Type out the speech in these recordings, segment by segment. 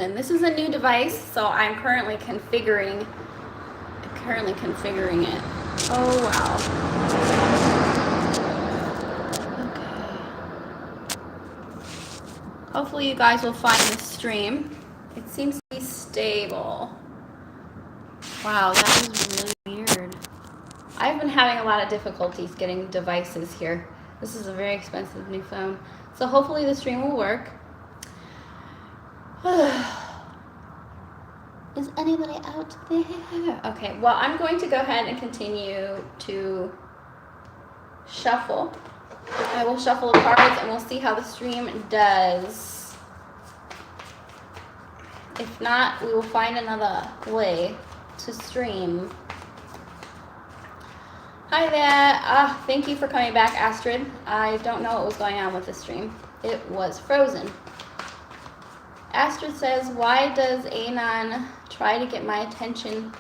And this is a new device, so I'm currently configuring it. Oh wow. Okay. Hopefully you guys will find the stream. It seems to be stable. Wow, that was really weird. I've been having a lot of difficulties getting devices here. This is a very expensive new phone. So hopefully the stream will work. Is anybody out there? Okay, well, I'm going to go ahead and continue to shuffle. I will shuffle the cards and we'll see how the stream does. If not, we will find another way to stream. Hi there. Thank you for coming back, Astrid. I don't know what was going on with the stream. It was frozen. Astrid says, why does Anon try to get my attention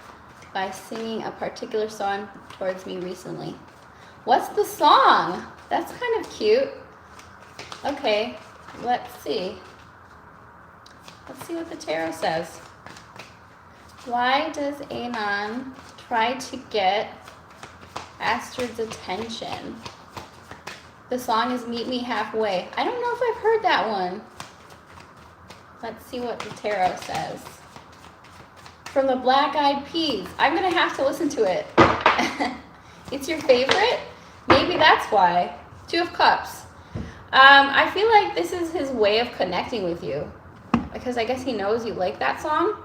by singing a particular song towards me recently? What's the song? That's kind of cute. Okay, let's see. Let's see what the tarot says. Why does Anon try to get Astrid's attention? The song is Meet Me Halfway. I don't know if I've heard that one. Let's see what the tarot says. From the Black Eyed Peas. I'm going to have to listen to it. It's your favorite? Maybe that's why. Two of Cups. I feel like this is his way of connecting with you. Because I guess he knows you like that song.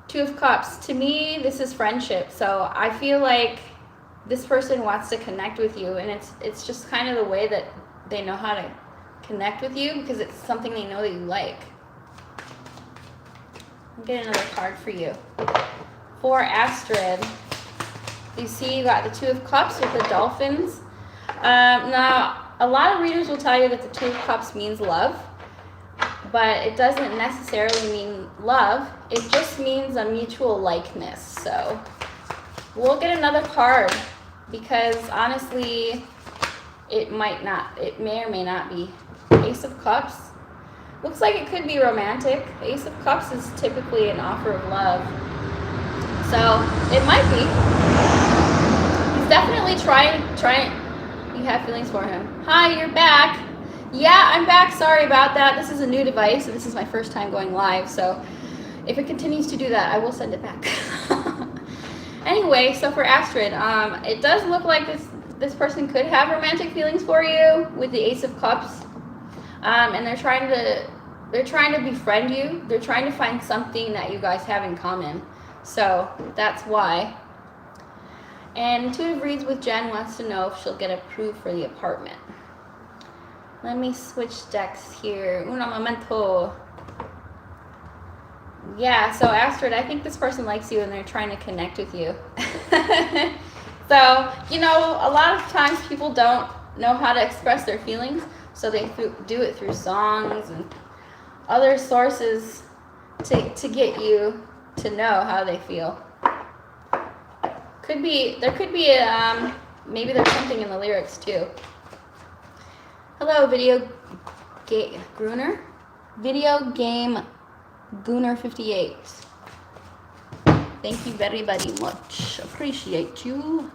Two of Cups. To me, this is friendship. So I feel like this person wants to connect with you. And it's just kind of the way that they know how to connect with you, because it's something they know that you like. I'll get another card for you. For Astrid, you see you got the Two of Cups with the dolphins. Now, a lot of readers will tell you that the Two of Cups means love, but it doesn't necessarily mean love. It just means a mutual likeness. So we'll get another card, because honestly, it may or may not be. Ace of Cups. Looks like it could be romantic. Ace of Cups is typically an offer of love. So it might be. He's definitely trying. You have feelings for him. Hi, you're back. Yeah, I'm back. Sorry about that. This is a new device, and this is my first time going live. So if it continues to do that, I will send it back. Anyway, so for Astrid, it does look like this person could have romantic feelings for you with the Ace of Cups. And they're trying to befriend you. They're trying to find something that you guys have in common. So that's why. And Intuitive Reads with Jen wants to know if she'll get approved for the apartment. Let me switch decks here. Un momento. Yeah, so Astrid, I think this person likes you and they're trying to connect with you. So, you know, a lot of times people don't know how to express their feelings. So they do it through songs and other sources to get you to know how they feel. There could be maybe there's something in the lyrics too. Hello, Video Game Gooner 58. Thank you very much. Appreciate you.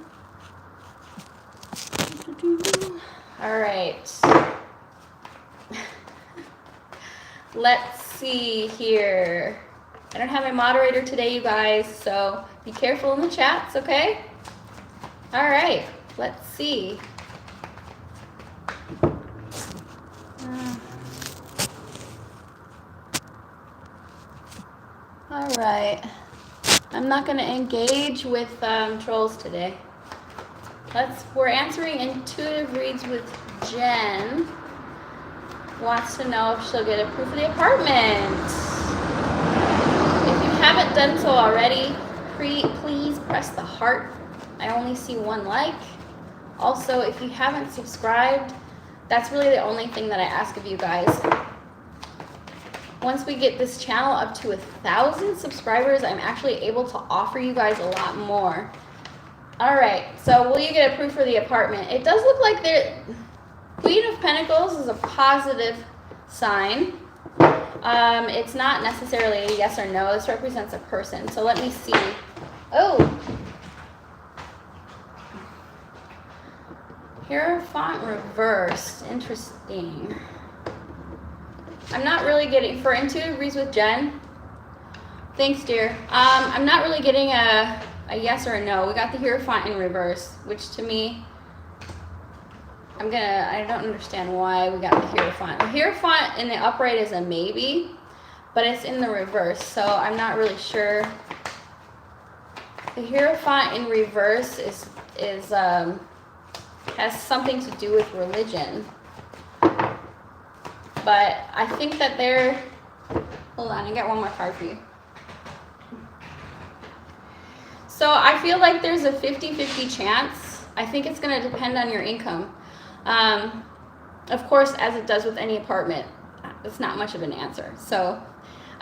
All right. Let's see here. I don't have my moderator today, you guys, so be careful in the chats, okay? All right, let's see. All right. I'm not going to engage with trolls today. We're answering Intuitive Reads with Jen. Wants to know if she'll get approved for the apartment. If you haven't done so already, please press the heart. I only see one like. Also, if you haven't subscribed, that's really the only thing that I ask of you guys. Once we get this channel up to 1,000 subscribers, I'm actually able to offer you guys a lot more. All right, so will you get approved for the apartment? It does look like Queen of Pentacles is a positive sign. It's not necessarily a yes or no. This represents a person. So let me see. Oh. Hierophant reversed. Interesting. I'm not really getting, for intuitive reads with Jen. Thanks, dear. I'm not really getting a yes or a no. We got the Hierophant in reverse, which to me, I don't understand why we got the Hierophant. The Hierophant in the upright is a maybe, but it's in the reverse, so I'm not really sure. The Hierophant in reverse has something to do with religion. But I think that hold on, I got one more card for you. So I feel like there's a 50-50 chance. I think it's going to depend on your income. Of course, as it does with any apartment, it's not much of an answer. So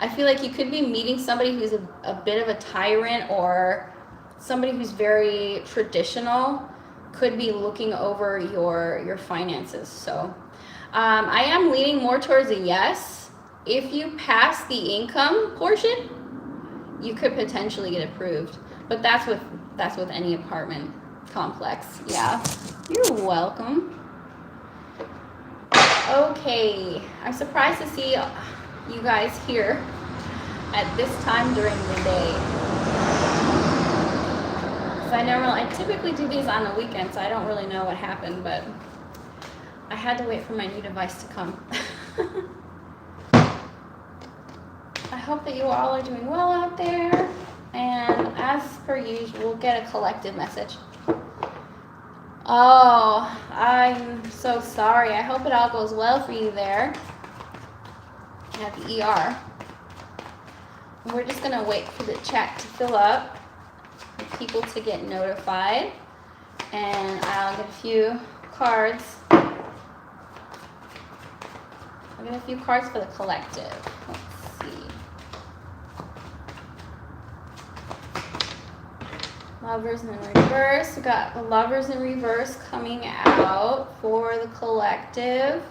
I feel like you could be meeting somebody who's a bit of a tyrant, or somebody who's very traditional could be looking over your finances. So I am leaning more towards a yes. If you pass the income portion, you could potentially get approved. But that's with any apartment complex. Yeah. You're welcome. Okay. I'm surprised to see you guys here at this time during the day. I typically do these on the weekend, so I don't really know what happened, but I had to wait for my new device to come. I hope that you all are doing well out there, and as per usual, we'll get a collective message. Oh, I'm so sorry. I hope it all goes well for you there at the ER. We're just going to wait for the chat to fill up, for people to get notified, and I'll get a few cards. I'll get a few cards for the collective. Let's see. Lovers in reverse. We got the Lovers in reverse coming out for the collective.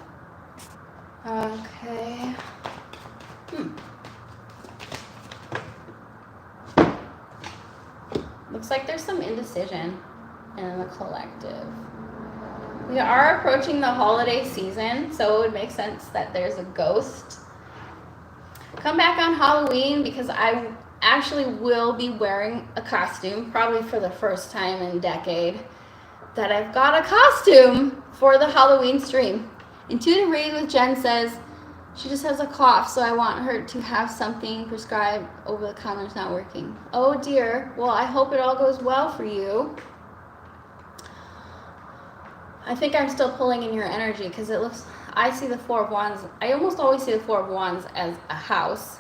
Okay. Looks like there's some indecision in the collective. We are approaching the holiday season, so it would make sense that there's a ghost. Come back on Halloween, because I actually will be wearing a costume, probably for the first time in a decade, that I've got a costume for the Halloween stream. Intuitive Read with Jen says she just has a cough, so I want her to have something prescribed. Over the counter is not working. Oh dear. Well, I hope it all goes well for you. I think I'm still pulling in your energy, because it looks, I see the Four of Wands. I almost always see the Four of Wands as a house.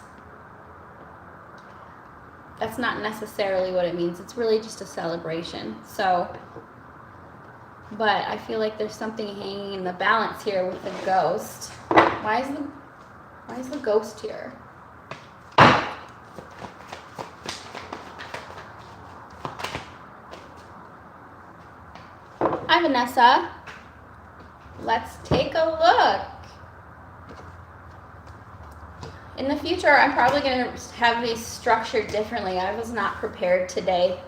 That's not necessarily what it means. It's really just a celebration. So, but I feel like there's something hanging in the balance here with the ghost. Why is the ghost here? Hi, Vanessa. Let's take a look. In the future, I'm probably going to have these structured differently. I was not prepared today.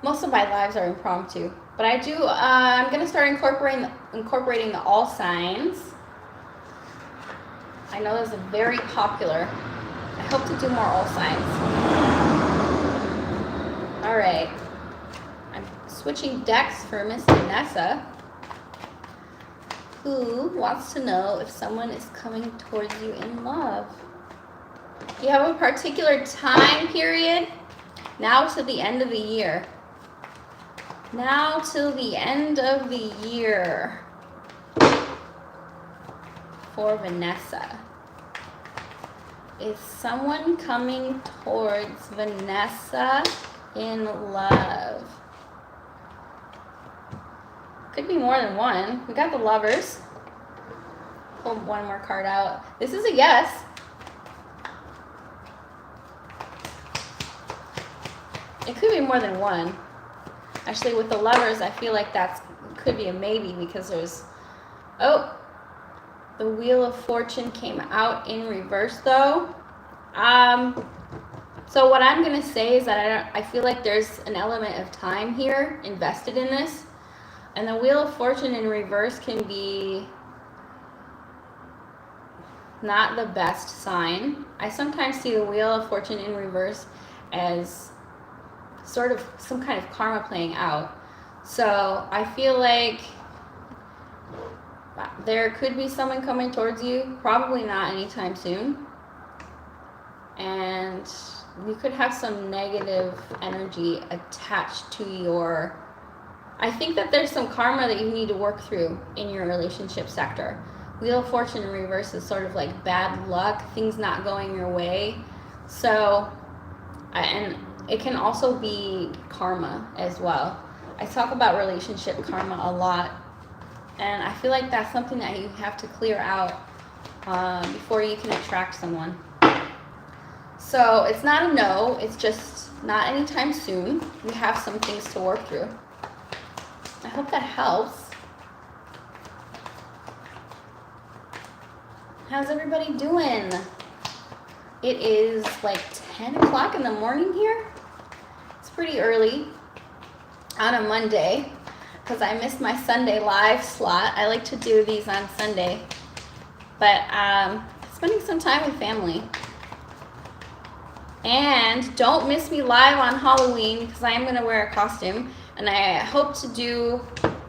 Most of my lives are impromptu, but I do. I'm going to start incorporating the all signs. I know those are very popular. I hope to do more all signs. All right. I'm switching decks for Miss Vanessa, who wants to know if someone is coming towards you in love. You have a particular time period, now to the end of the year. Now till the end of the year for Vanessa. Is someone coming towards Vanessa in love? Could be more than one. We got the Lovers. Pull one more card out. This is a yes. It could be more than one. Actually, with the Lovers, I feel like that could be a maybe, because there's, oh, The Wheel of Fortune came out in reverse though. So what I'm going to say is that I feel like there's an element of time here invested in this. And the Wheel of Fortune in reverse can be not the best sign. I sometimes see the Wheel of Fortune in reverse as sort of some kind of karma playing out. So I feel like there could be someone coming towards you, probably not anytime soon. And you could have some negative energy attached to your... I think that there's some karma that you need to work through in your relationship sector. Wheel of Fortune in reverse is sort of like bad luck, things not going your way. So, and it can also be karma as well. I talk about relationship karma a lot, and I feel like that's something that you have to clear out before you can attract someone. So it's not a no, it's just not anytime soon. You have some things to work through. I hope that helps. How's everybody doing? It is like 10 o'clock in the morning here. It's pretty early on a Monday because I missed my Sunday live slot. I like to do these on Sunday, but spending some time with family. And don't miss me live on Halloween because I am going to wear a costume, and I hope to do,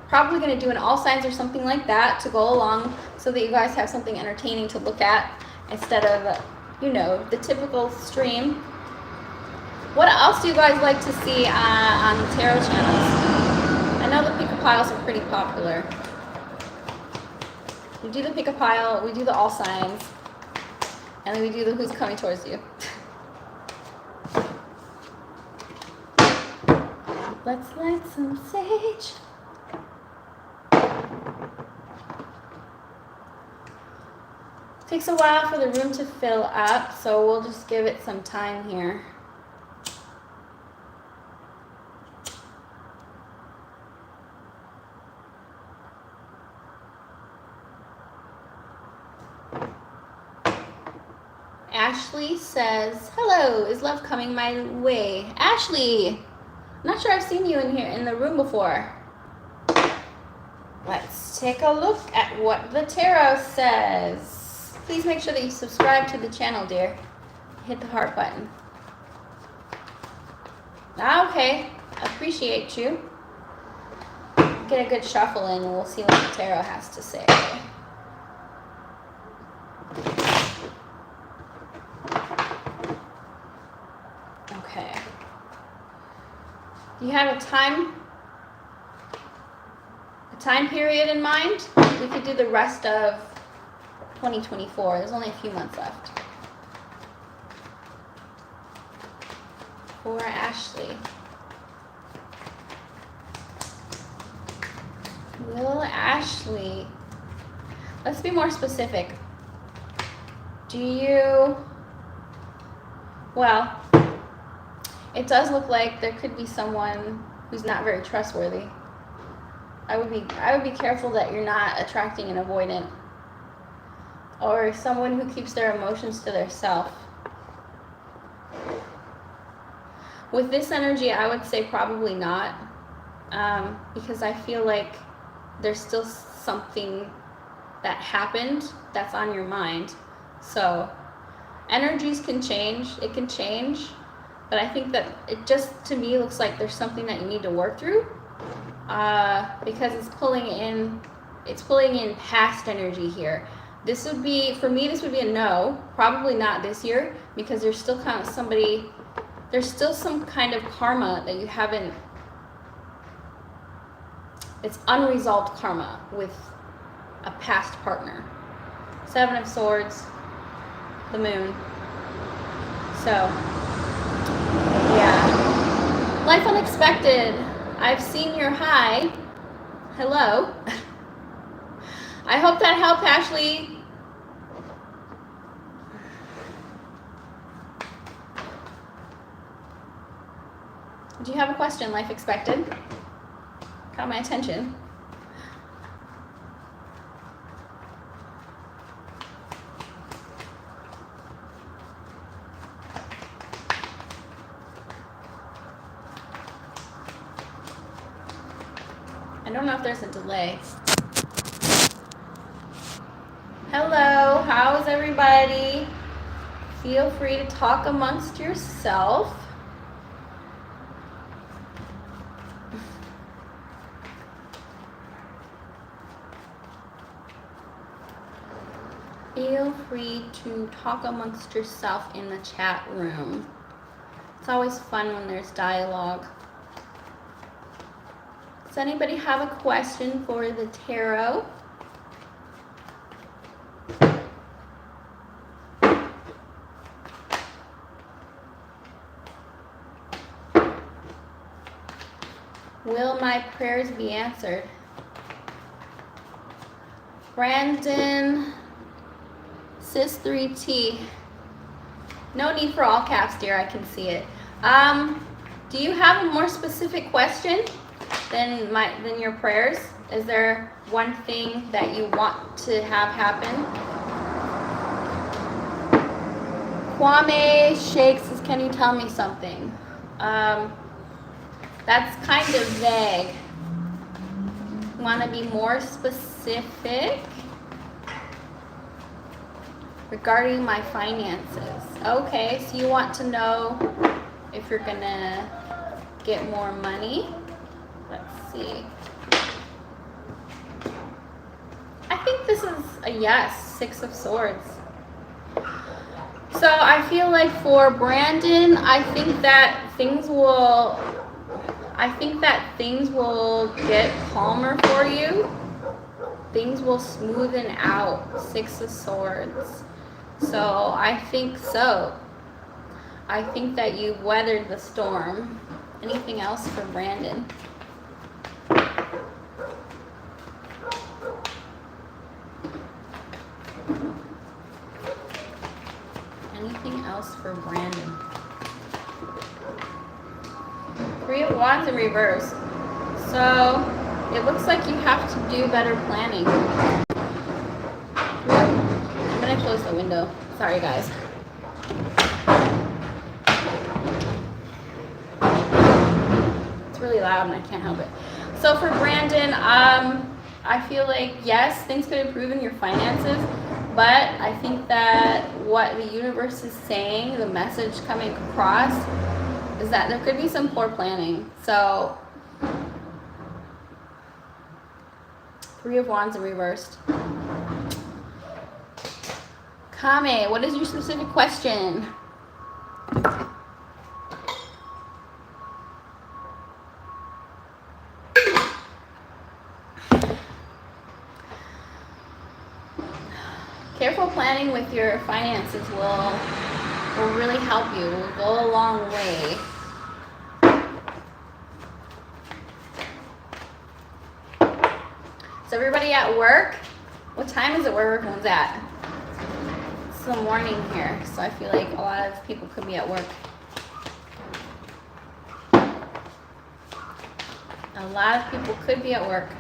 probably going to do an All Signs or something like that to go along so that you guys have something entertaining to look at instead of, you know, the typical stream. What else do you guys like to see on the tarot channels? I know the pick-a-piles are pretty popular. We do the pick-a-pile, we do the All Signs, and then we do the Who's Coming Towards You. Let's light some sage. Takes a while for the room to fill up, so we'll just give it some time here. Ashley says, hello, is love coming my way? Ashley! I'm not sure I've seen you in here in the room before. Let's take a look at what the tarot says. Please make sure that you subscribe to the channel, dear. Hit the heart button. Okay, appreciate you. Get a good shuffle in and we'll see what the tarot has to say. Okay. Do you have a time period in mind? We could do the rest of 2024. There's only a few months left. For Ashley. Will Ashley, let's be more specific. Do you, well, it does look like there could be someone who's not very trustworthy. I would be careful that you're not attracting an avoidant or someone who keeps their emotions to themselves. With this energy, I would say probably not, because I feel like there's still something that happened that's on your mind. So energies can change, it can change. But I think that it just, to me, looks like there's something that you need to work through because it's pulling in past energy here. This would be, for me, this would be a no, probably not this year, because there's still kind of there's still some kind of karma that you haven't, it's unresolved karma with a past partner. 7 of Swords, the Moon. So, yeah. Life unexpected. I've seen your hi. Hello. I hope that helped, Ashley. Do you have a question, life expected? Caught my attention. I don't know if there's a delay. Hello, how's everybody? Feel free to talk amongst yourself. Feel free to talk amongst yourself in the chat room. It's always fun when there's dialogue. Does anybody have a question for the tarot? Will my prayers be answered? Brandon, Sis 3T. No need for all caps, dear. I can see it. Do you have a more specific question than your prayers? Is there one thing that you want to have happen? Kwame Shakes says, can you tell me something? That's kind of vague. Want to be more specific regarding my finances? Okay, so you want to know if you're gonna get more money? Let's see. I think this is a yes, 6 of Swords. So I feel like for Brandon, I think that things will get calmer for you. Things will smoothen out, 6 of Swords. So I think so. I think that you've weathered the storm. Anything else for Brandon? Anything else for Brandon? 3 of Wands in reverse. So it looks like you have to do better planning. I'm gonna close the window. Sorry, guys. It's really loud and I can't help it. So for Brandon, I feel like yes, things could improve in your finances, but I think that what the universe is saying, the message coming across, is that there could be some poor planning. So 3 of Wands in reversed. Kame, what is your specific question? Careful planning with your finances will really help you. Will go a long way. Is everybody at work? What time is it where everyone's at? It's the morning here, so I feel like a lot of people could be at work. A lot of people could be at work.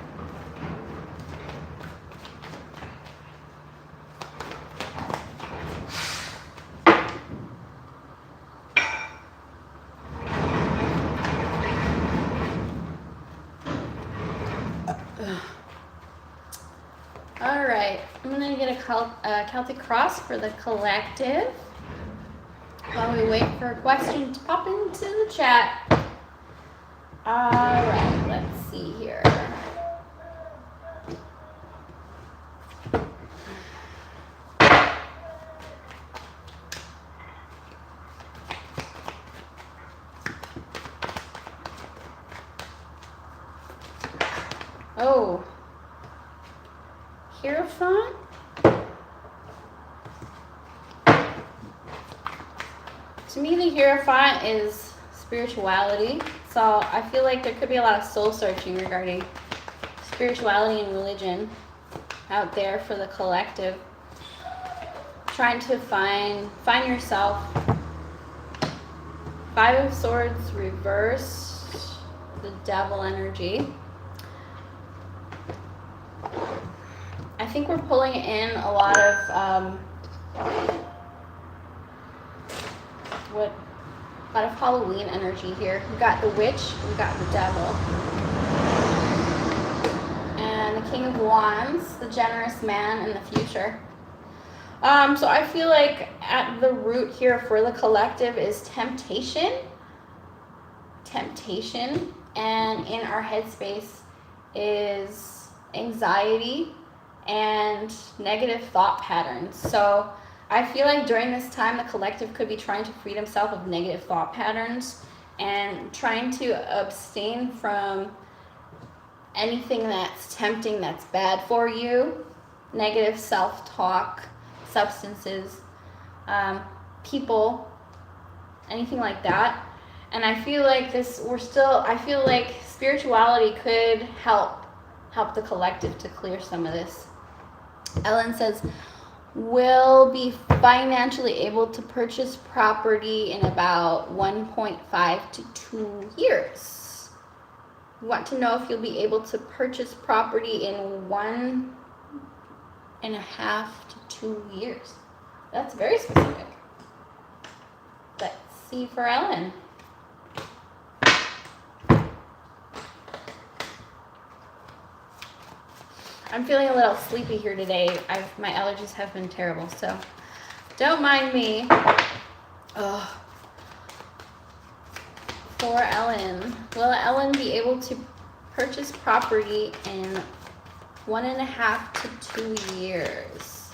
All right, I'm gonna get a Celtic cross for the collective while we wait for a question to pop into the chat. All right, let's see here. Oh. Hierophant? To me, the Hierophant is spirituality. So I feel like there could be a lot of soul searching regarding spirituality and religion out there for the collective. Trying to find yourself. 5 of Swords reverse, the Devil energy. I think we're pulling in a lot of Halloween energy here. We got the witch, we got the devil. King of Wands, the generous man in the future. So I feel like at the root here for the collective is temptation. Temptation. And in our headspace is anxiety and negative thought patterns. So I feel like during this time, the collective could be trying to free themselves of negative thought patterns and trying to abstain from anything that's tempting, that's bad for you, negative self-talk, substances, people, anything like that. And I feel like I feel like spirituality could help the collective to clear some of this. Ellen says, will be financially able to purchase property in about 1.5 to 2 years. We want to know if you'll be able to purchase property in 1.5 to 2 years. That's very specific. Let's see for Ellen. I'm feeling a little sleepy here today. My allergies have been terrible, so don't mind me. Ugh. For Ellen, will Ellen be able to purchase property in 1.5 to 2 years?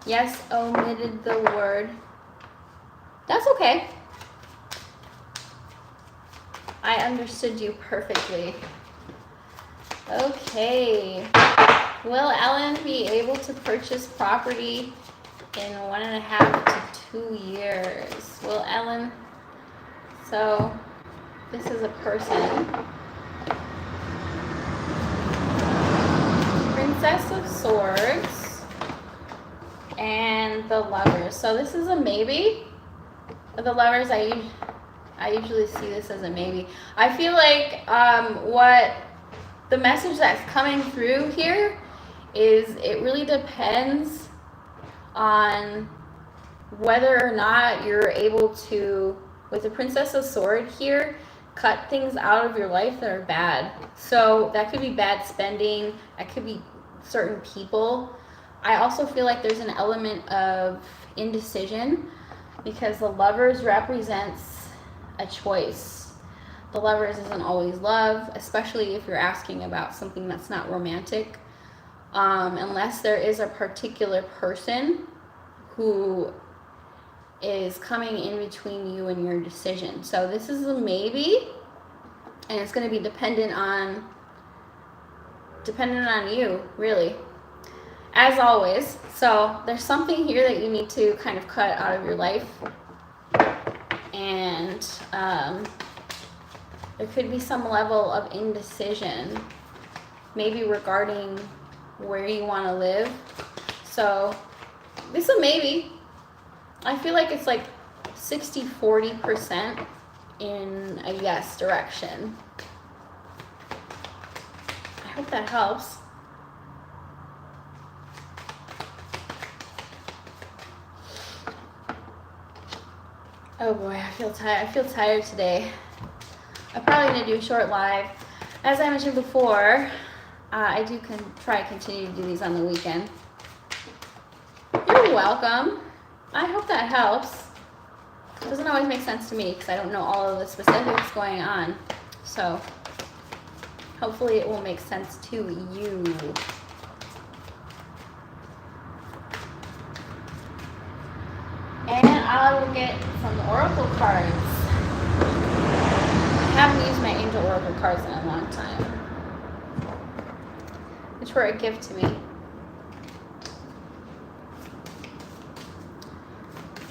Yes, omitted the word. That's okay. I understood you perfectly. Okay. Will Ellen be able to purchase property in 1.5 to 2 years? Will Ellen? So this is a person. Princess of Swords and the Lovers. So this is a maybe. With the Lovers, I usually see this as a maybe. I feel like what the message that's coming through here is it really depends on whether or not you're able to, with the Princess of Swords here, cut things out of your life that are bad. So that could be bad spending, that could be certain people. I also feel like there's an element of indecision because the Lovers represents a choice. The Lovers isn't always love, especially if you're asking about something that's not romantic. Unless there is a particular person who is coming in between you and your decision. So this is a maybe, and it's going to be dependent on you, really, as always. So there's something here that you need to kind of cut out of your life, and there could be some level of indecision, maybe regarding where you want to live. So this is a maybe. I feel like it's like 60-40% in a yes direction. I hope that helps. Oh boy, I feel tired. I feel tired today. I'm probably going to do a short live. As I mentioned before, I do try to continue to do these on the weekend. You're welcome. I hope that helps. It doesn't always make sense to me because I don't know all of the specifics going on. So hopefully it will make sense to you. And I will get some oracle cards. I haven't used my angel oracle cards in a long time, which were a gift to me.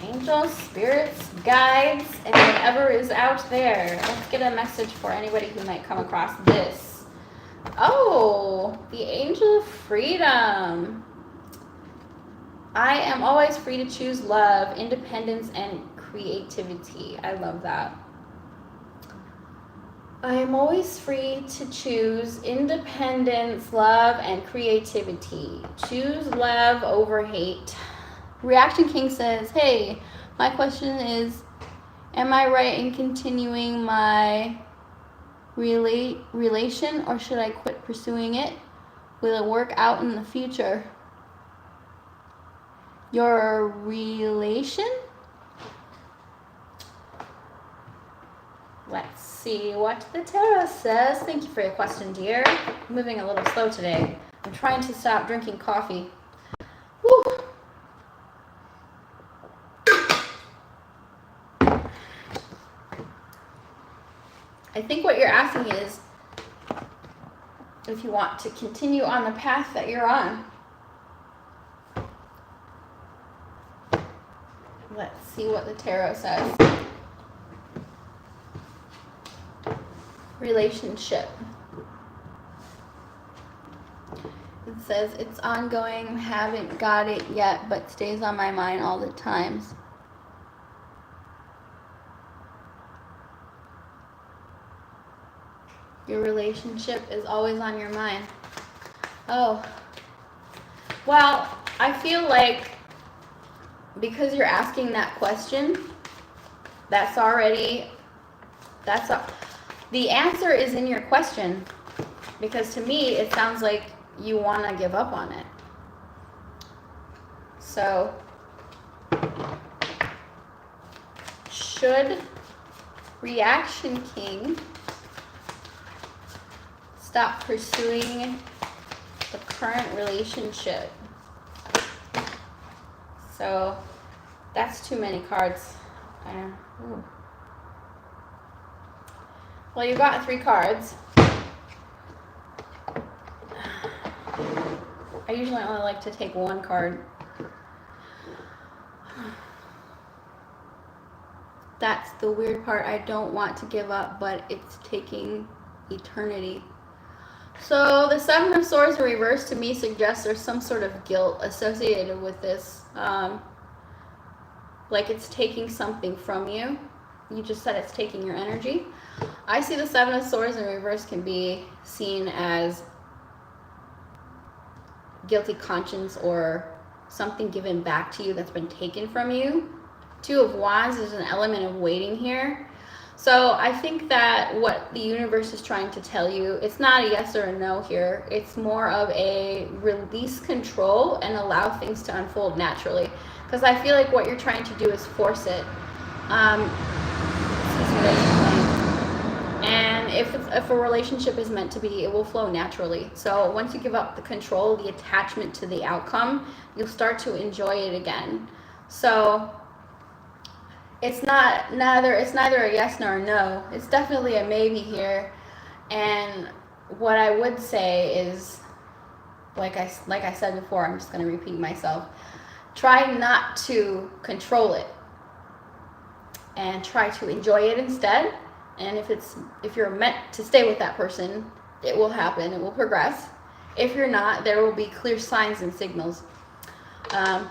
Angels, spirits, guides, and whatever is out there. Let's get a message for anybody who might come across this. Oh, the Angel of Freedom. I am always free to choose love, independence, and creativity. I love that. I am always free to choose independence, love, and creativity. Choose love over hate. Reaction King says, hey, my question is, am I right in continuing my relation or should I quit pursuing it? Will it work out in the future? Your relation? Let's see what the tarot says. Thank you for your question, dear. I'm moving a little slow today. I'm trying to stop drinking coffee. Whew. I think what you're asking is if you want to continue on the path that you're on. Let's see what the tarot says. Relationship. It says it's ongoing, haven't got it yet, but stays on my mind all the times. Your relationship is always on your mind. Oh. Well, I feel like because you're asking that question, the answer is in your question. Because to me, it sounds like you want to give up on it. So, should Reaction King stop pursuing the current relationship? So, that's too many cards. Well, you got 3 cards. I usually only like to take 1 card. That's the weird part. I don't want to give up, but it's taking eternity. So the 7 of Swords in reverse to me suggests there's some sort of guilt associated with this. Like it's taking something from you. You just said it's taking your energy. I see the 7 of Swords in reverse can be seen as guilty conscience or something given back to you that's been taken from you. 2 of Wands is an element of waiting here. So I think that what the universe is trying to tell you, it's not a yes or a no here. It's more of a release control and allow things to unfold naturally. Because I feel like what you're trying to do is force it. And if a relationship is meant to be, it will flow naturally. So once you give up the control, the attachment to the outcome, you'll start to enjoy it again. So it's neither a yes nor a no. It's definitely a maybe here. And what I would say is, like I said before, I'm just going to repeat myself. Try not to control it and try to enjoy it instead. And if you're meant to stay with that person, it will happen. It will progress. If you're not, there will be clear signs and signals.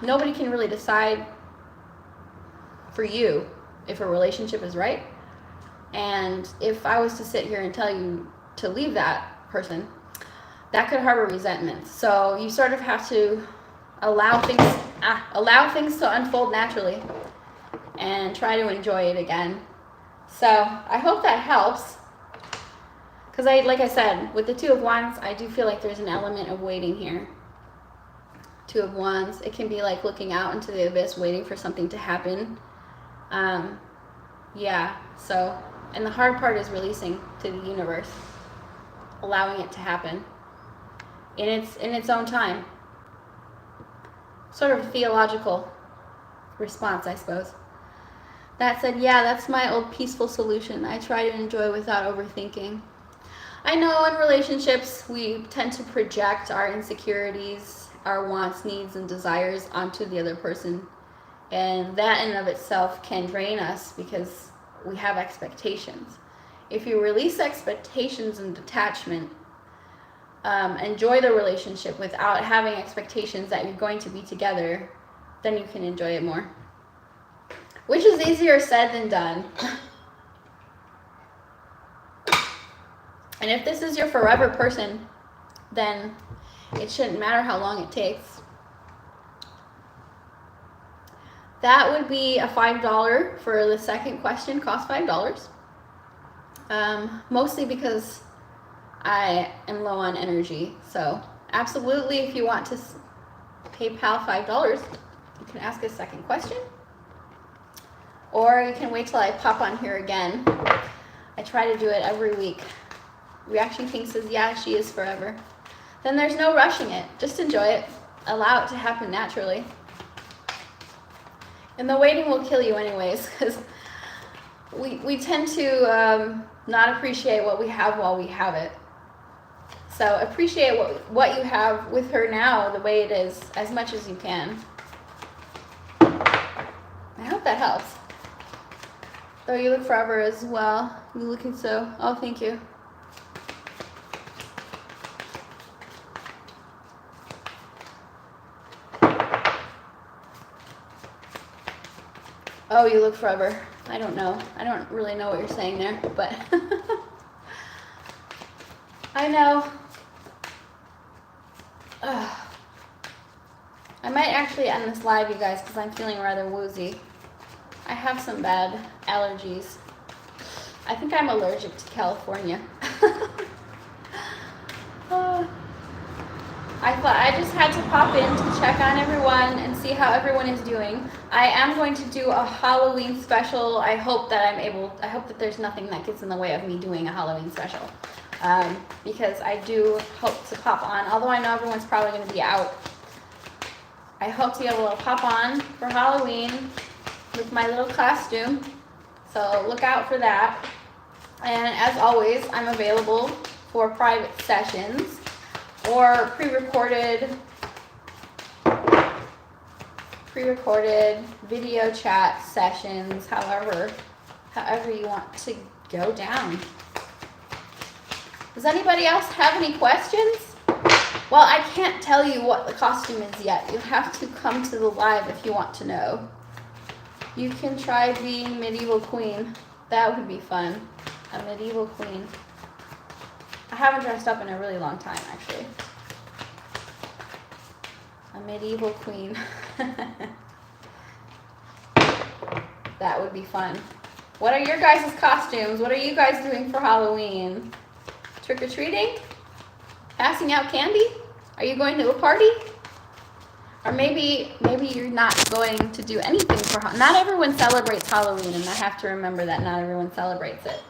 Nobody can really decide for you if a relationship is right. And if I was to sit here and tell you to leave that person, that could harbor resentment. So you sort of have to allow things to unfold naturally and try to enjoy it again. So I hope that helps. Because like I said, with the 2 of Wands, I do feel like there's an element of waiting here. 2 of Wands, it can be like looking out into the abyss, waiting for something to happen. Yeah, so, and the hard part is releasing to the universe, allowing it to happen in its own time. Sort of a theological response, I suppose. That said, yeah, that's my old peaceful solution. I try to enjoy without overthinking. I know in relationships, we tend to project our insecurities, our wants, needs, and desires onto the other person. And that in and of itself can drain us because we have expectations. If you release expectations and detachment, enjoy the relationship without having expectations that you're going to be together, then you can enjoy it more. Which is easier said than done. And if this is your forever person, then it shouldn't matter how long it takes. That would be a $5 for the second question, cost $5. Mostly because I am low on energy, so absolutely, if you want to PayPal $5, you can ask a second question. Or you can wait till I pop on here again. I try to do it every week. Reaction King says, yeah, she is forever. Then there's no rushing it. Just enjoy it. Allow it to happen naturally. And the waiting will kill you anyways, because we tend to not appreciate what we have while we have it. So appreciate what you have with her now, the way it is, as much as you can. I hope that helps. Though you look forever as well. You're looking so. Oh, thank you. Oh, you look forever. I don't know. I don't really know what you're saying there, but I know. Ugh. I might actually end this live, you guys, because I'm feeling rather woozy. I have some bad allergies. I think I'm allergic to California. I thought I just had to pop in to check on everyone and see how everyone is doing. I am going to do a Halloween special. I hope that there's nothing that gets in the way of me doing a Halloween special. Because I do hope to pop on, although I know everyone's probably going to be out. I hope to be able to pop on for Halloween with my little costume. So look out for that. And as always, I'm available for private sessions or pre-recorded video chat sessions, however you want to go down. Does anybody else have any questions? Well, I can't tell you what the costume is yet. You'll have to come to the live if you want to know. You can try being medieval queen. That would be fun. A medieval queen. I haven't dressed up in a really long time, actually. A medieval queen. That would be fun. What are your guys' costumes? What are you guys doing for Halloween? Trick-or-treating? Passing out candy? Are you going to a party? Or maybe you're not going to do anything for Halloween. Not everyone celebrates Halloween, and I have to remember that not everyone celebrates it.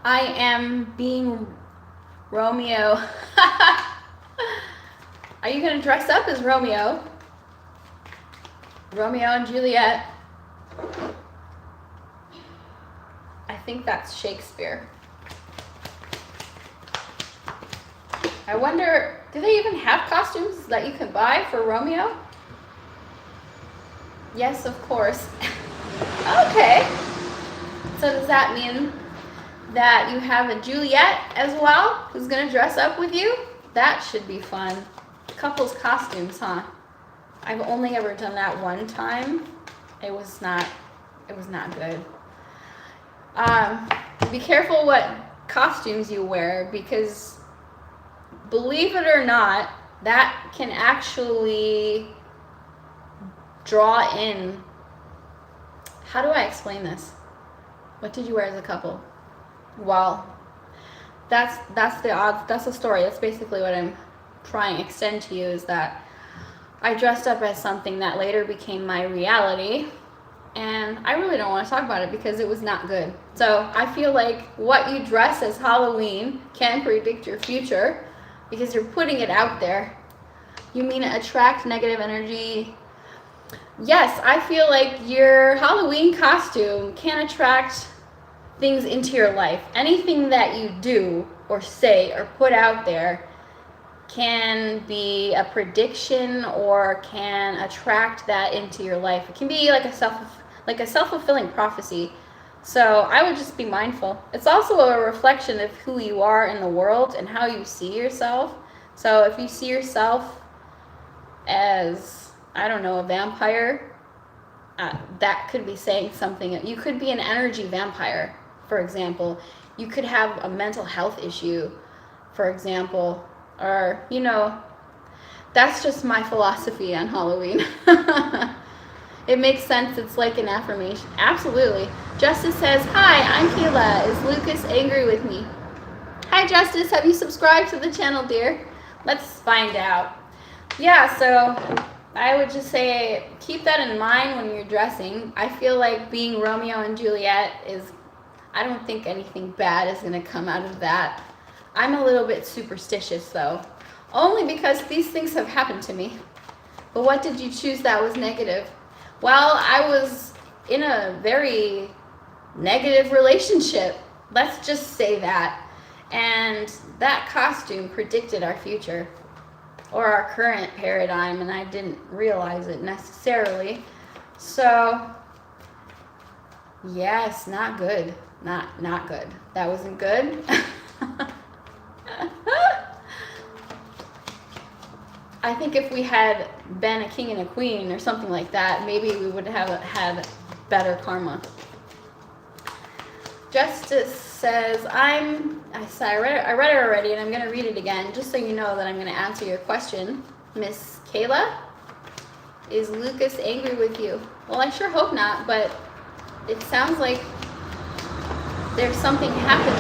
I am being Romeo. Are you going to dress up as Romeo? Romeo and Juliet. I think that's Shakespeare. I wonder, do they even have costumes that you can buy for Romeo? Yes, of course. Okay. So does that mean that you have a Juliet as well who's going to dress up with you? That should be fun. Couples costumes, huh? I've only ever done that one time. It was not good. Be careful what costumes you wear, because believe it or not, that can actually draw in. How do I explain this? What did you wear as a couple? Well, that's the story. That's basically what I'm trying to extend to you, is that I dressed up as something that later became my reality, and I really don't want to talk about it because it was not good. So I feel like what you dress as Halloween can predict your future, because you're putting it out there. You mean attract negative energy? Yes, I feel like your Halloween costume can attract things into your life. Anything that you do or say or put out there can be a prediction or can attract that into your life. It can be like a self-fulfilling prophecy. So I would just be mindful. It's also a reflection of who you are in the world and how you see yourself. So if you see yourself as, I don't know, a vampire, that could be saying something. You could be an energy vampire, for example. You could have a mental health issue, for example. Or, you know, that's just my philosophy on Halloween. It makes sense. It's like an affirmation. Absolutely. Justice says, hi, I'm Kayla. Is Lucas angry with me? Hi, Justice. Have you subscribed to the channel, dear? Let's find out. Yeah, so I would just say keep that in mind when you're dressing. I feel like being Romeo and Juliet is, I don't think anything bad is going to come out of that. I'm a little bit superstitious, though. Only because these things have happened to me. But what did you choose that was negative? Well, I was in a very negative relationship. Let's just say that. And that costume predicted our future or our current paradigm, and I didn't realize it necessarily. So, yes, not good. Not good. That wasn't good. I think if we had been a king and a queen or something like that, maybe we would have had better karma. Justice says, I read it already, and I'm going to read it again, just so you know that I'm going to answer your question. Miss Kayla, is Lucas angry with you? Well, I sure hope not, but it sounds like there's something happened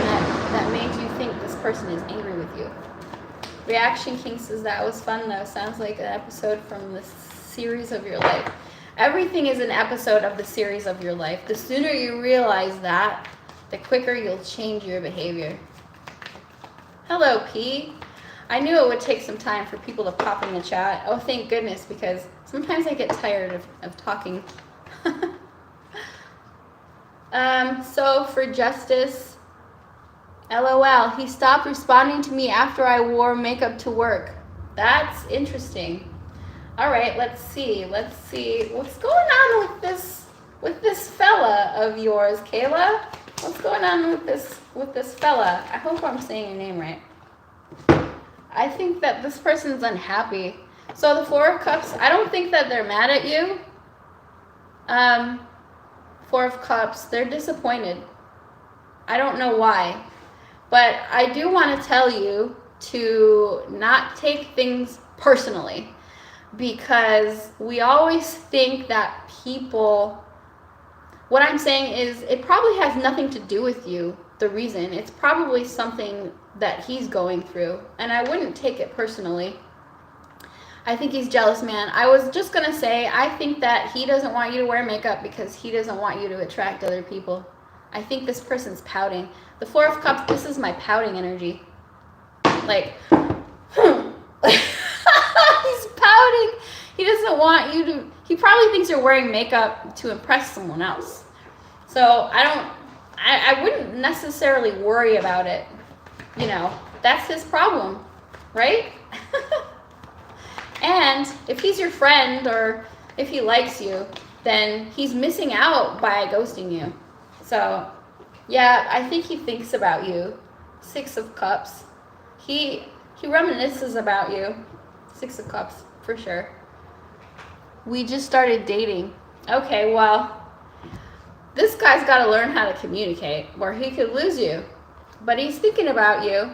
that made you think this person is angry with you. Reaction King says, that was fun, though. Sounds like an episode from the series of your life. Everything is an episode of the series of your life. The sooner you realize that, the quicker you'll change your behavior. Hello, P. I knew it would take some time for people to pop in the chat. Oh, thank goodness, because sometimes I get tired of talking. So for Justice, LOL, he stopped responding to me after I wore makeup to work. That's interesting. All right, let's see. What's going on with this fella of yours, Kayla? What's going on with this fella? I hope I'm saying your name right. I think that this person's unhappy. So the Four of Cups, I don't think that they're mad at you. Four of Cups, they're disappointed. I don't know why. But I do want to tell you to not take things personally, because we always think that people, what I'm saying is it probably has nothing to do with you, the reason. It's probably something that he's going through, and I wouldn't take it personally. I think he's jealous, man. I was just going to say, I think that he doesn't want you to wear makeup because he doesn't want you to attract other people. I think this person's pouting. The Four of Cups, this is my pouting energy. Like, he's pouting. He doesn't want you to, he probably thinks you're wearing makeup to impress someone else. So I wouldn't necessarily worry about it. You know, that's his problem, right? And if he's your friend or if he likes you, then he's missing out by ghosting you. So, yeah, I think he thinks about you. Six of Cups. He reminisces about you. Six of Cups, for sure. We just started dating. Okay, well, this guy's got to learn how to communicate, or he could lose you. But he's thinking about you.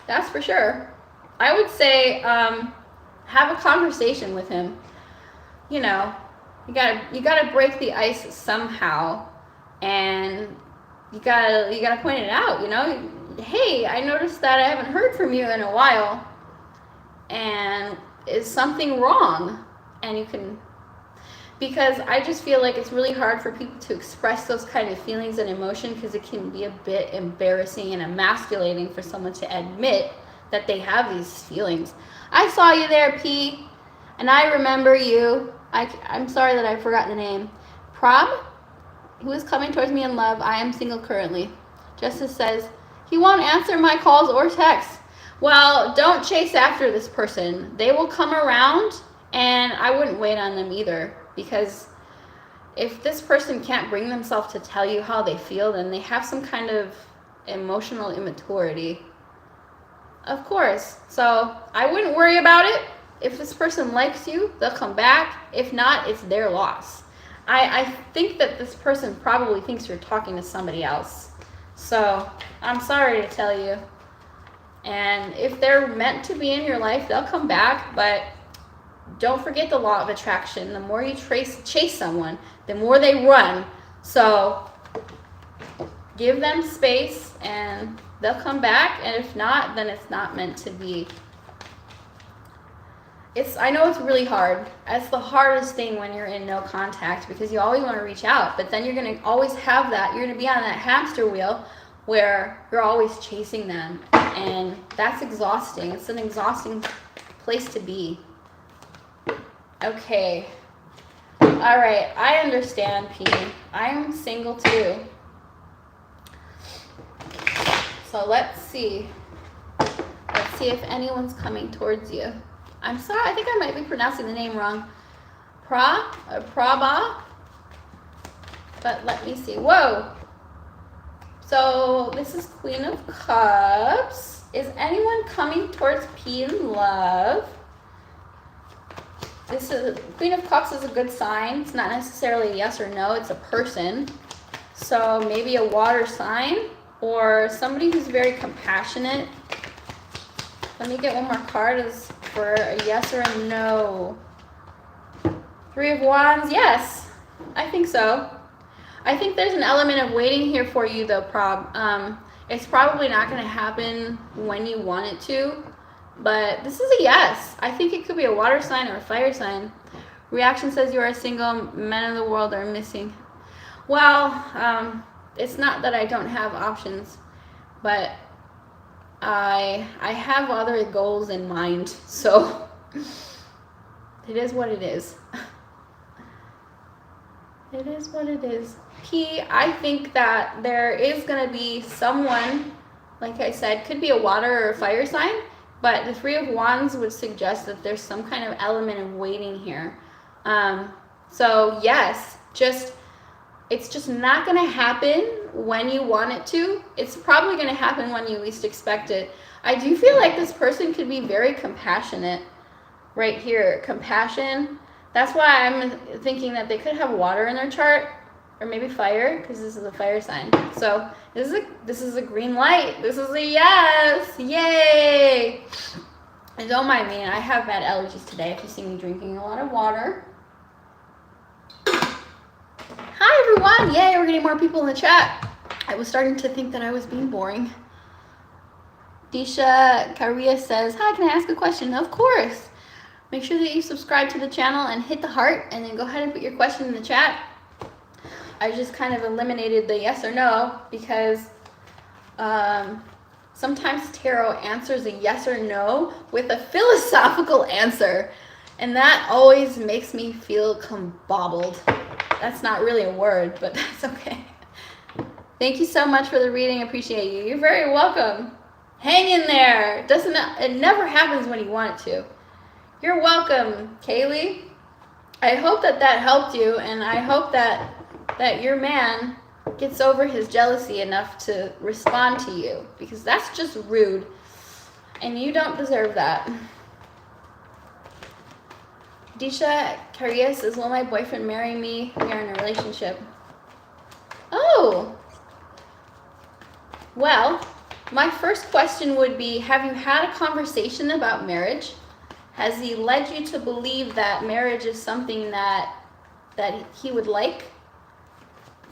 That's for sure. I would say have a conversation with him. You know, you gotta break the ice somehow, and you gotta point it out. You know, hey, I noticed that I haven't heard from you in a while, and is something wrong? And you can, because I just feel like it's really hard for people to express those kind of feelings and emotion, because it can be a bit embarrassing and emasculating for someone to admit that they have these feelings. I saw you there, P, and I remember you. I'm sorry that I forgot the name. Prob, who is coming towards me in love. I am single currently. Justice says, he won't answer my calls or texts. Well, don't chase after this person. They will come around, and I wouldn't wait on them either, because if this person can't bring themselves to tell you how they feel, then they have some kind of emotional immaturity. Of course. So I wouldn't worry about it. If this person likes you, they'll come back. If not, it's their loss. I think that this person probably thinks you're talking to somebody else. So I'm sorry to tell you. And if they're meant to be in your life, they'll come back. But don't forget the law of attraction. The more you chase someone, the more they run. So give them space and they'll come back. And if not, then it's not meant to be. I know it's really hard. It's the hardest thing when you're in no contact because you always want to reach out, but then you're going to always have that. You're going to be on that hamster wheel where you're always chasing them, and that's exhausting. It's an exhausting place to be. Okay. All right. I understand, P. I'm single too. So let's see. Let's see if anyone's coming towards you. I'm sorry, I think I might be pronouncing the name wrong. Prabha. But let me see. Whoa. So this is Queen of Cups. Is anyone coming towards P in love? This is Queen of Cups is a good sign. It's not necessarily a yes or no. It's a person. So maybe a water sign or somebody who's very compassionate. Let me get one more card. Is for a yes or a no. Three of Wands, yes, I think so. I think there's an element of waiting here for you though, it's probably not going to happen when you want it to, but this is a yes. I think it could be a water sign or a fire sign. Reaction says you are single, men of the world are missing. Well, it's not that I don't have options, but I have other goals in mind, so it is what it is. It is what it is. P, I think that there is going to be someone, like I said, could be a water or a fire sign, but the Three of Wands would suggest that there's some kind of element of waiting here. So yes, it's just not going to happen when you want it to. It's probably going to happen when you least expect it. I do feel like this person could be very compassionate right here. Compassion. That's why I'm thinking that they could have water in their chart or maybe fire because this is a fire sign. So this is a green light. This is a yes. Yay. And don't mind me. I have bad allergies today if you see me drinking a lot of water. Hi everyone! Yay, we're getting more people in the chat. I was starting to think that I was being boring. Disha Karia says, hi, can I ask a question? Of course. Make sure that you subscribe to the channel and hit the heart and then go ahead and put your question in the chat. I just kind of eliminated the yes or no because sometimes tarot answers a yes or no with a philosophical answer. And that always makes me feel combobbled. That's not really a word, but that's okay. Thank you so much for the reading. Appreciate you. You're very welcome. Hang in there. It never happens when you want it to. You're welcome, Kaylee. I hope that helped you, and I hope that your man gets over his jealousy enough to respond to you, because that's just rude, and you don't deserve that. Disha Karia says, will my boyfriend marry me? We are in a relationship. Oh. Well, my first question would be, have you had a conversation about marriage? Has he led you to believe that marriage is something that he would like?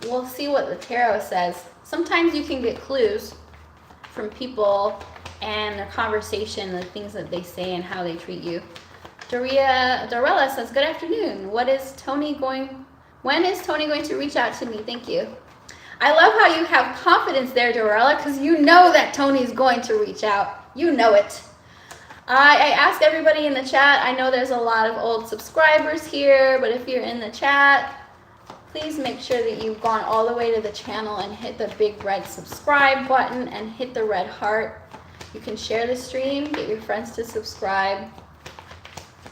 We'll see what the tarot says. Sometimes you can get clues from people and their conversation, the things that they say and how they treat you. Dorella says, good afternoon. When is Tony going to reach out to me? Thank you. I love how you have confidence there, Dorella, because you know that Tony's going to reach out. You know it. I ask everybody in the chat. I know there's a lot of old subscribers here, but if you're in the chat, please make sure that you've gone all the way to the channel and hit the big red subscribe button and hit the red heart. You can share the stream, get your friends to subscribe.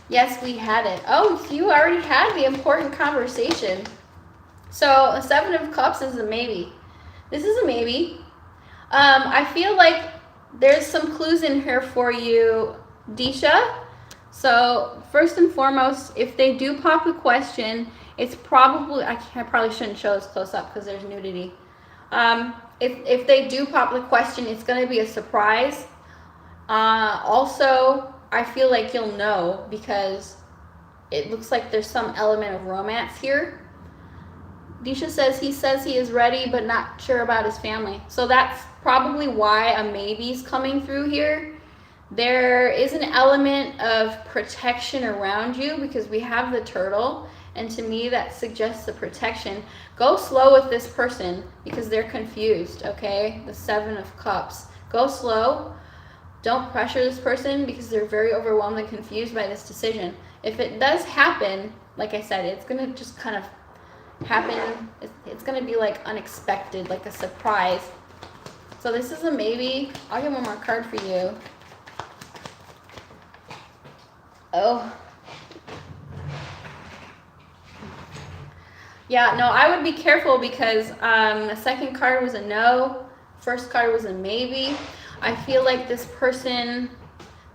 Yes, we had it. Oh, you already had the important conversation. So a Seven of Cups is a maybe. This is a maybe. I feel like there's some clues in here for you, Disha. So first and foremost, if they do pop a question, it's probably, I probably shouldn't show this close up because there's nudity. If they do pop the question, it's going to be a surprise. Also, I feel like you'll know because it looks like there's some element of romance here. Disha says he is ready but not sure about his family. So that's probably why a maybe's coming through here. There is an element of protection around you because we have the turtle, and to me that suggests the protection. Go slow with this person because they're confused, okay? The 7 of Cups. Go slow. Don't pressure this person because they're very overwhelmed and confused by this decision. If it does happen, like I said, it's going to just kind of happen. It's going to be like unexpected, like a surprise. So this is a maybe. I'll get one more card for you. Oh. Yeah, no, I would be careful because the second card was a no. First card was a maybe. I feel like this person,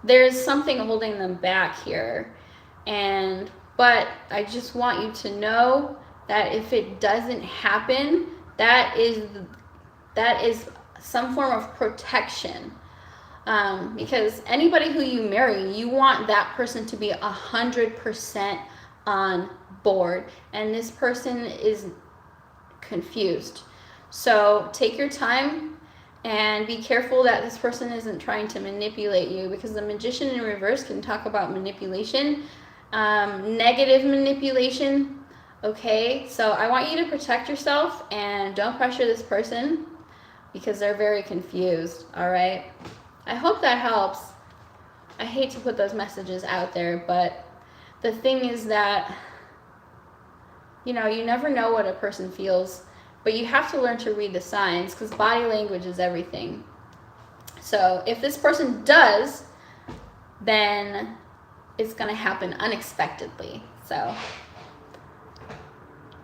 there's something holding them back here. But I just want you to know that if it doesn't happen, that is some form of protection. Because anybody who you marry, you want that person to be 100% on board, and this person is confused. So take your time and be careful that this person isn't trying to manipulate you, because the Magician in reverse can talk about manipulation, negative manipulation. Okay, so I want you to protect yourself and don't pressure this person because they're very confused. All right, I hope that helps. I hate to put those messages out there, but the thing is that, you know, you never know what a person feels, but you have to learn to read the signs because body language is everything. So if this person does, then it's going to happen unexpectedly. So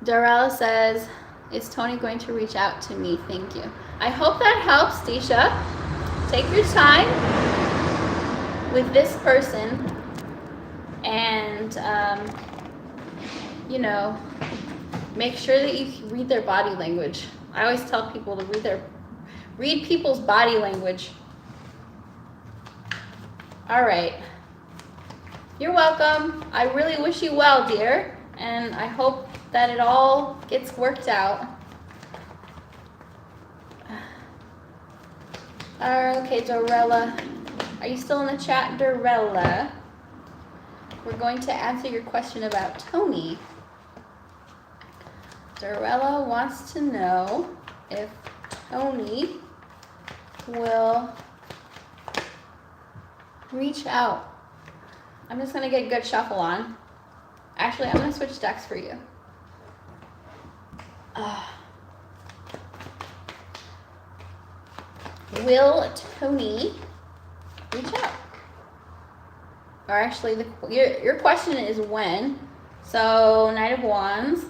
Dorella says, is Tony going to reach out to me? Thank you. I hope that helps, Disha. Take your time with this person and, you know, make sure that you read their body language. I always tell people to read people's body language. All right. You're welcome. I really wish you well, dear, and I hope that it all gets worked out. Okay, Dorella. Are you still in the chat, Dorella? We're going to answer your question about Tony. Dorella wants to know if Tony will reach out. I'm just going to get a good shuffle on. Actually, I'm going to switch decks for you. Will Tony reach out? Or actually, your question is when. So, Knight of Wands.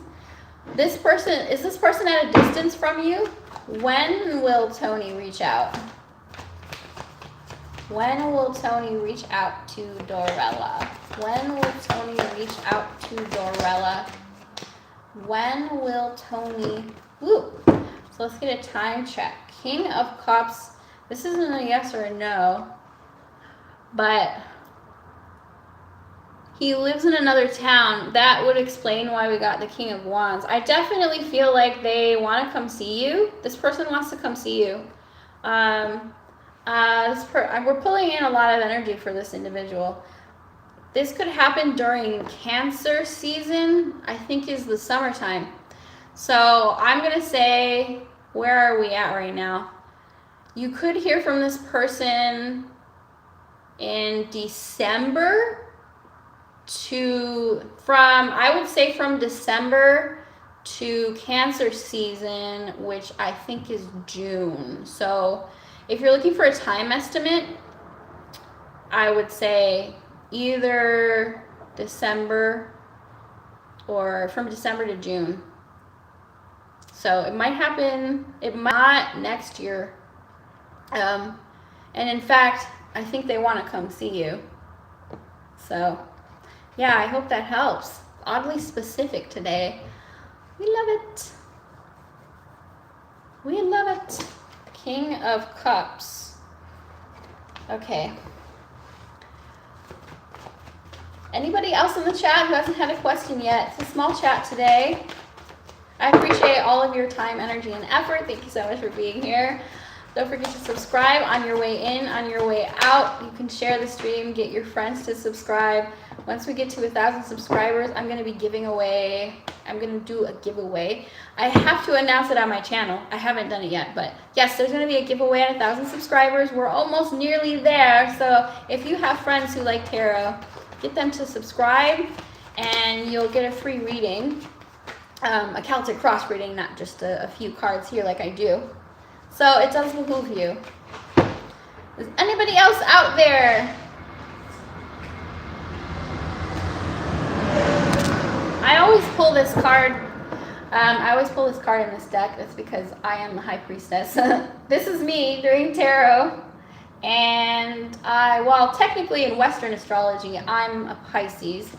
Is this person at a distance from you? When will Tony reach out? When will Tony reach out to Dorella? When will Tony reach out to Dorella? When will Tony... Ooh. So let's get a time check. King of Cups. This isn't a yes or a no. But he lives in another town. That would explain why we got the King of Wands. I definitely feel like they want to come see you. This person wants to come see you. We're pulling in a lot of energy for this individual. This could happen during Cancer season, I think is the summertime. So I'm going to say, where are we at right now? You could hear from this person in December I would say from December to Cancer season, which I think is June. So if you're looking for a time estimate, I would say either December or from December to June. So it might happen, it might not next year. And in fact, I think they want to come see you. So yeah, I hope that helps. Oddly specific today. We love it. We love it. King of Cups. Okay. Anybody else in the chat who hasn't had a question yet? It's a small chat today. I appreciate all of your time, energy, and effort. Thank you so much for being here. Don't forget to subscribe on your way in, on your way out. You can share the stream, get your friends to subscribe. Once we get to 1,000 subscribers, I'm going to be giving away, I'm going to do a giveaway. I have to announce it on my channel. I haven't done it yet, but yes, there's going to be a giveaway at 1,000 subscribers. We're almost nearly there. So if you have friends who like tarot, get them to subscribe and you'll get a free reading, a Celtic cross reading, not just a few cards here like I do. So it does behoove you. Is anybody else out there? I always pull this card. I always pull this card in this deck. That's because I am the High Priestess. This is me doing tarot. And well, technically in Western astrology, I'm a Pisces.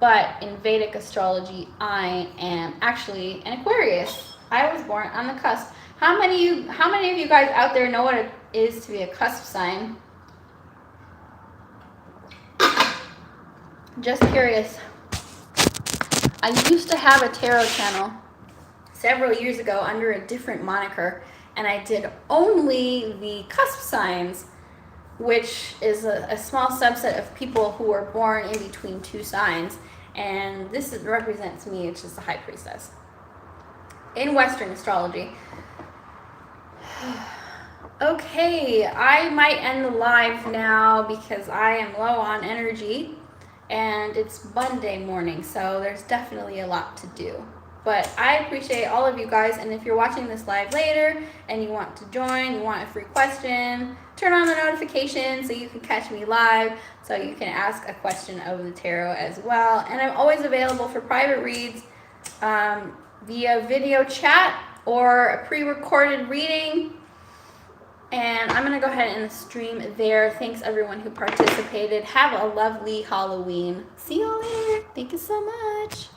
But in Vedic astrology, I am actually an Aquarius. I was born on the cusp. How many of you guys out there know what it is to be a cusp sign? Just curious. I used to have a tarot channel several years ago under a different moniker, and I did only the cusp signs, which is a small subset of people who were born in between two signs, and this represents me. It's just the High Priestess in Western astrology. Okay, I might end the live now because I am low on energy and it's Monday morning, so there's definitely a lot to do. But I appreciate all of you guys, and if you're watching this live later and you want to join, you want a free question, turn on the notifications so you can catch me live, so you can ask a question of the tarot as well. And I'm always available for private reads via video chat or a pre-recorded reading. And I'm going to go ahead and stream there. Thanks everyone who participated. Have a lovely Halloween. See you all later. Thank you so much.